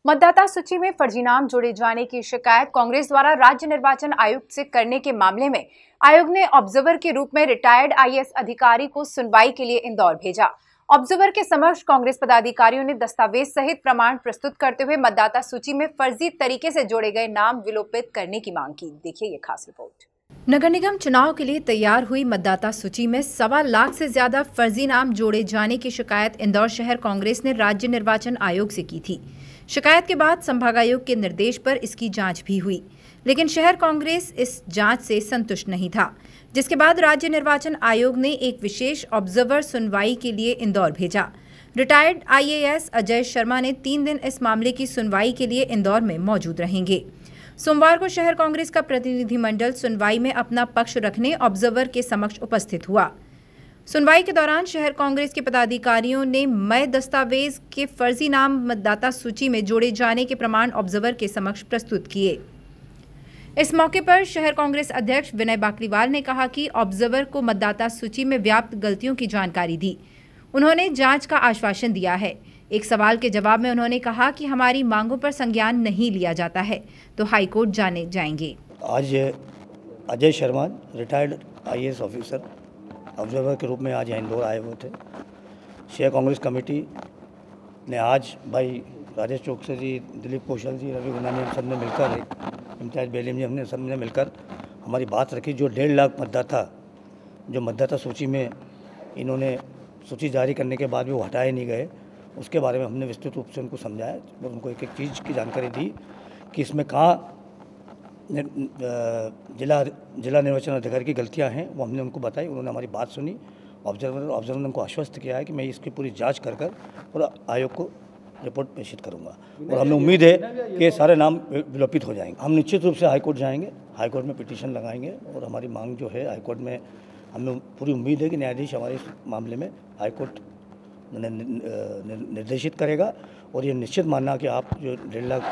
मतदाता सूची में फर्जी नाम जोड़े जाने की शिकायत कांग्रेस द्वारा राज्य निर्वाचन आयुक्त से करने के मामले में आयोग ने ऑब्जर्वर के रूप में रिटायर्ड आईएएस अधिकारी को सुनवाई के लिए इंदौर भेजा। ऑब्जर्वर के समक्ष कांग्रेस पदाधिकारियों ने दस्तावेज सहित प्रमाण प्रस्तुत करते हुए मतदाता सूची में फर्जी तरीके से जोड़े गए नाम विलोपित करने की मांग की। देखिए ये खास रिपोर्ट। नगर निगम चुनाव के लिए तैयार हुई मतदाता सूची में 1.25 लाख से ज्यादा फर्जी नाम जोड़े जाने की शिकायत इंदौर शहर कांग्रेस ने राज्य निर्वाचन आयोग से की थी। शिकायत के बाद संभागायुक्त के निर्देश पर इसकी जांच भी हुई, लेकिन शहर कांग्रेस इस जांच से संतुष्ट नहीं था, जिसके बाद राज्य निर्वाचन आयोग ने एक विशेष ऑब्जर्वर सुनवाई के लिए इंदौर भेजा। रिटायर्ड आईएएस अजय शर्मा ने 3 दिन इस मामले की सुनवाई के लिए इंदौर में मौजूद रहेंगे। सोमवार को शहर कांग्रेस का प्रतिनिधिमंडल सुनवाई में अपना पक्ष रखने ऑब्जर्वर के समक्ष उपस्थित हुआ। सुनवाई के दौरान शहर कांग्रेस के पदाधिकारियों ने मय दस्तावेज के फर्जी नाम मतदाता सूची में जोड़े जाने के प्रमाण ऑब्जर्वर के समक्ष प्रस्तुत किए। इस मौके पर शहर कांग्रेस अध्यक्ष विनय बाकलीवाल ने कहा कि ऑब्जर्वर को मतदाता सूची में व्याप्त गलतियों की जानकारी दी। उन्होंने जांच का आश्वासन दिया है। एक सवाल के जवाब में उन्होंने कहा कि हमारी मांगों पर संज्ञान नहीं लिया जाता है तो हाईकोर्ट जाने जाएंगे। आज Ajay Sharma retired IAS officer observer के रूप में आज यहाँ इंदौर आए हुए थे। शहर कांग्रेस कमेटी ने आज भाई राजेश चौकसे जी, दिलीप कौशल जी, रवि गुरनानी सब ने मिलकर, इम्तियाज बेलीम जी, हमने सब ने मिलकर हमारी बात रखी। जो 1.5 लाख मतदाता जो मतदाता सूची में इन्होंने सूची जारी करने के बाद भी वो हटाए नहीं गए, उसके बारे में हमने विस्तृत रूप से उनको समझाया और उनको एक एक चीज़ की जानकारी दी कि इसमें कहाँ जिला निर्वाचन अधिकारी की गलतियां हैं, वो हमने उनको बताई। उन्होंने हमारी बात सुनी। ऑब्जर्वर ने उनको आश्वस्त किया है कि मैं इसकी पूरी जांच कर पूरा आयोग को रिपोर्ट प्रेषित करूंगा और हमें उम्मीद है कि ये सारे नाम विलोपित हो जाएंगे। हम निश्चित रूप से हाईकोर्ट जाएंगे, हाईकोर्ट में पिटीशन लगाएंगे और हमारी मांग जो है हाईकोर्ट में हमें पूरी उम्मीद है कि न्यायाधीश हमारे इस मामले में हाईकोर्ट निर्देशित करेगा और ये निश्चित मानना कि आप जो 1.5 लाख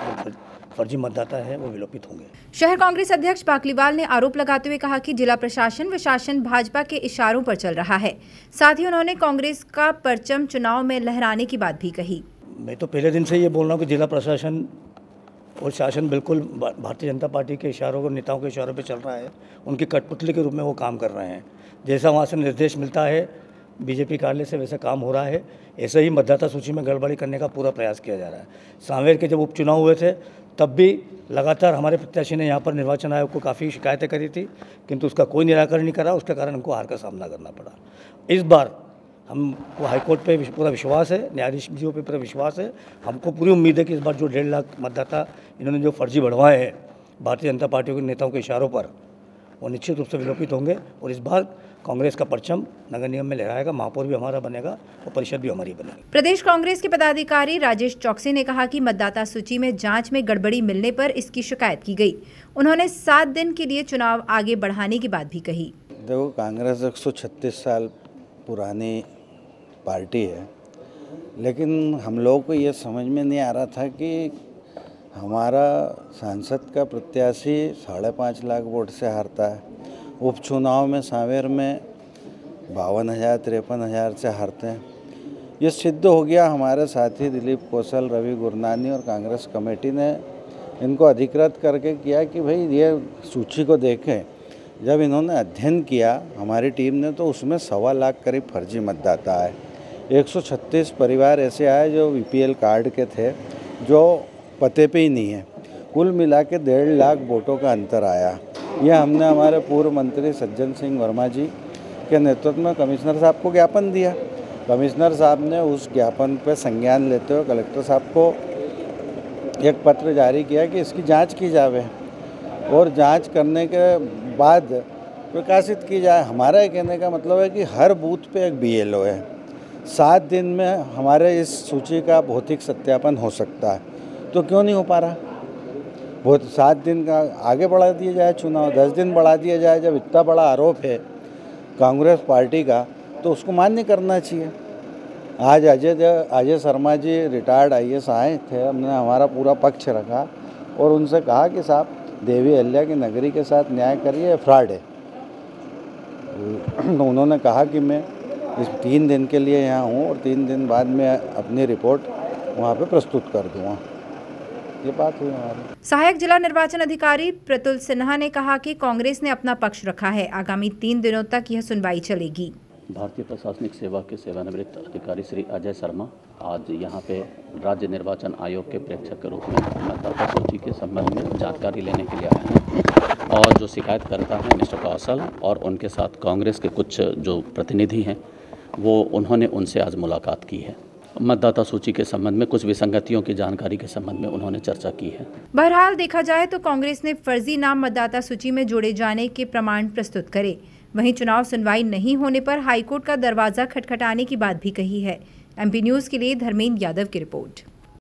फर्जी मतदाता है वो विलोपित होंगे। शहर कांग्रेस अध्यक्ष बाकलीवाल ने आरोप लगाते हुए कहा कि जिला प्रशासन व शासन भाजपा के इशारों पर चल रहा है। साथ ही उन्होंने कांग्रेस का परचम चुनाव में लहराने की बात भी कही। मैं तो पहले दिन से ये बोल रहा हूँ कि जिला प्रशासन और शासन बिल्कुल भारतीय जनता पार्टी के इशारों और नेताओं के इशारों पर चल रहा है। उनकी कठपुतली के रूप में वो काम कर रहे हैं। जैसा वहाँ से निर्देश मिलता है बीजेपी कार्यालय से, वैसा काम हो रहा है। ऐसे ही मतदाता सूची में गड़बड़ी करने का पूरा प्रयास किया जा रहा है। सांवेर के जब उपचुनाव हुए थे तब भी लगातार हमारे प्रत्याशी ने यहाँ पर निर्वाचन आयोग को काफ़ी शिकायतें करी थी, किंतु उसका कोई निराकरण नहीं करा। उसके कारण हमको हार का सामना करना पड़ा। इस बार हमको हाईकोर्ट पे पूरा विश्वास है, न्यायाधीश जी पे पूरा विश्वास है। हमको पूरी उम्मीद है कि इस बार जो 1.5 लाख मतदाता इन्होंने जो फर्जी बढ़वाए हैं भारतीय जनता पार्टी के नेताओं के इशारों पर, वो निश्चित रूप से विलोपित होंगे और इस बार कांग्रेस का परचम नगर निगम में लहराएगा। महापौर भी हमारा बनेगा और परिषद भी हमारी बनेगी। प्रदेश कांग्रेस के पदाधिकारी राजेश चौकसी ने कहा कि मतदाता सूची में जांच में गड़बड़ी मिलने पर इसकी शिकायत की गई। उन्होंने 7 दिन के लिए चुनाव आगे बढ़ाने की बात भी कही। देखो, कांग्रेस 136 साल पुरानी पार्टी है, लेकिन हम लोगों को ये समझ में नहीं आ रहा था कि हमारा सांसद का प्रत्याशी 5.5 लाख वोट से हारता है। उपचुनाव में सांवेर में 52,000-53,000 से हारते हैं। ये सिद्ध हो गया। हमारे साथी दिलीप कौशल, रवि गुरनानी और कांग्रेस कमेटी ने इनको अधिकृत करके किया कि भाई ये सूची को देखें। जब इन्होंने अध्ययन किया हमारी टीम ने, तो उसमें 1.25 लाख करीब फर्जी मतदाता आए। 136 परिवार ऐसे आए जो बीपीएल कार्ड के थे, जो पते पे ही नहीं है। कुल मिला के 1.5 लाख वोटों का अंतर आया। यह हमने हमारे पूर्व मंत्री सज्जन सिंह वर्मा जी के नेतृत्व में कमिश्नर साहब को ज्ञापन दिया। कमिश्नर साहब ने उस ज्ञापन पर संज्ञान लेते हुए कलेक्टर साहब को एक पत्र जारी किया कि इसकी जांच की जावे और जांच करने के बाद प्रकाशित की जाए। हमारा ये कहने का मतलब है कि हर बूथ पे एक बीएलओ है। 7 दिन में हमारे इस सूची का भौतिक सत्यापन हो सकता है, तो क्यों नहीं हो पा रहा? बहुत 7 दिन का आगे बढ़ा दिया जाए, चुनाव 10 दिन बढ़ा दिया जाए। जब इतना बड़ा आरोप है कांग्रेस पार्टी का, तो उसको मान्य करना चाहिए। आज अजय शर्मा जी रिटायर्ड आईएएस आए थे, हमने हमारा पूरा पक्ष रखा और उनसे कहा कि साहब देवी अहिल्या की नगरी के साथ न्याय करिए, फ्रॉड है। तो उन्होंने कहा कि मैं इस 3 दिन के लिए यहाँ हूँ और 3 दिन बाद मैं अपनी रिपोर्ट वहाँ पे प्रस्तुत कर दूँगा। ये बात हुई हमारी। सहायक जिला निर्वाचन अधिकारी प्रतुल सिन्हा ने कहा कि कांग्रेस ने अपना पक्ष रखा है। आगामी 3 दिनों तक यह सुनवाई चलेगी। भारतीय प्रशासनिक सेवा के सेवानिवृत्त अधिकारी श्री अजय शर्मा आज यहाँ पे राज्य निर्वाचन आयोग के प्रेक्षक के रूप में मतदाता सूची के संबंध में जानकारी लेने के लिए आए हैं और जो शिकायतकर्ता हैं मिस्टर कौशल और उनके साथ कांग्रेस के कुछ जो प्रतिनिधि हैं वो उन्होंने उनसे आज मुलाकात की है। मतदाता सूची के संबंध में कुछ विसंगतियों की जानकारी के संबंध में उन्होंने चर्चा की है। बहरहाल देखा जाए तो कांग्रेस ने फर्जी नाम मतदाता सूची में जोड़े जाने के प्रमाण प्रस्तुत करे। वहीं चुनाव सुनवाई नहीं होने पर हाईकोर्ट का दरवाजा खटखटाने की बात भी कही है। एमपी न्यूज़ के लिए धर्मेंद्र यादव की रिपोर्ट।